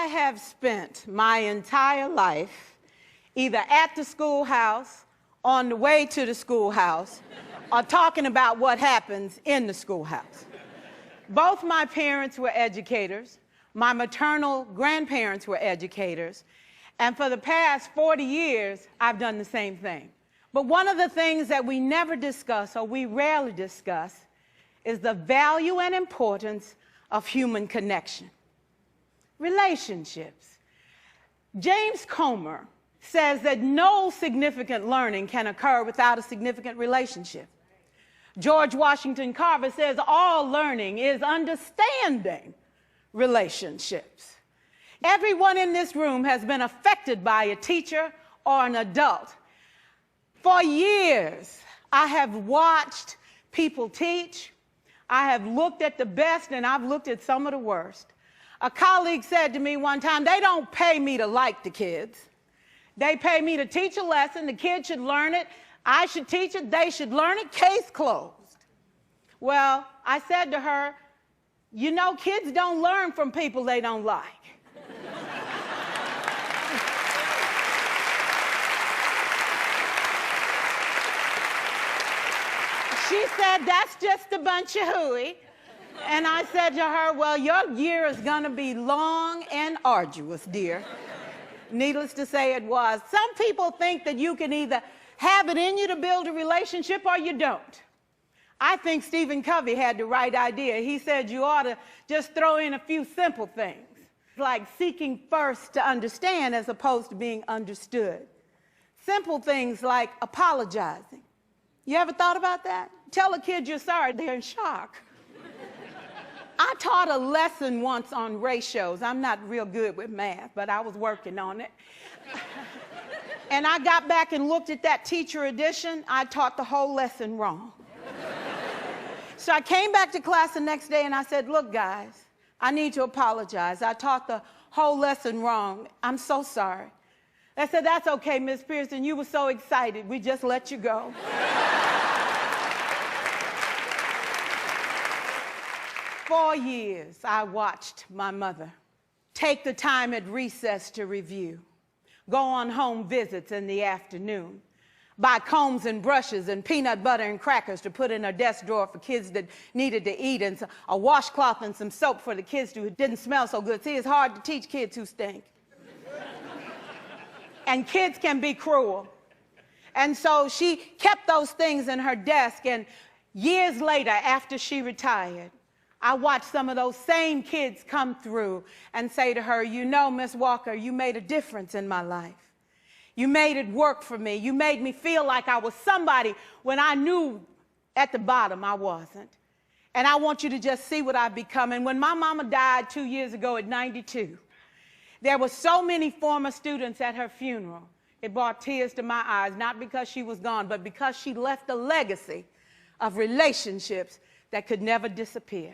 I have spent my entire life either at the schoolhouse, on the way to the schoolhouse, or talking about what happens in the schoolhouse. Both my parents were educators. My maternal grandparents were educators. And for the past 40 years, I've done the same thing. But one of the things that we never discuss, or we rarely discuss, is the value and importance of human connection. Relationships. James Comer says that no significant learning can occur without a significant relationship. George Washington Carver says all learning is understanding relationships. Everyone in this room has been affected by a teacher or an adult. For years, I have watched people teach. I have looked at the best and I've looked at some of the worst. A colleague said to me one time, they don't pay me to like the kids. They pay me to teach a lesson. The kids should learn it. I should teach it. They should learn it. Case closed. Well, I said to her, you know, kids don't learn from people they don't like. She said, that's just a bunch of hooey. And I said to her, well, your year is going to be long and arduous, dear. Needless to say, it was. Some people think that you can either have it in you to build a relationship or you don't. I think Stephen Covey had the right idea. He said you ought to just throw in a few simple things, like seeking first to understand as opposed to being understood. Simple things like apologizing. You ever thought about that? Tell a kid you're sorry, they're in shock. I taught a lesson once on ratios. I'm not real good with math, but I was working on it. And I got back and looked at that teacher edition. I taught the whole lesson wrong. So I came back to class the next day and I said, look, guys, I need to apologize. I taught the whole lesson wrong. I'm so sorry. They said, that's okay, Miss Pierson. You were so excited. We just let you go. For years, I watched my mother take the time at recess to review, go on home visits in the afternoon, buy combs and brushes and peanut butter and crackers to put in her desk drawer for kids that needed to eat, and a washcloth and some soap for the kids who didn't smell so good. See, it's hard to teach kids who stink. And kids can be cruel. And so she kept those things in her desk, and years later, after she retired, I watched some of those same kids come through and say to her, you know, Miss Walker, you made a difference in my life. You made it work for me. You made me feel like I was somebody when I knew at the bottom I wasn't. And I want you to just see what I've become. And when my mama died 2 years ago at 92, there were so many former students at her funeral. It brought tears to my eyes, not because she was gone, but because she left a legacy of relationships that could never disappear.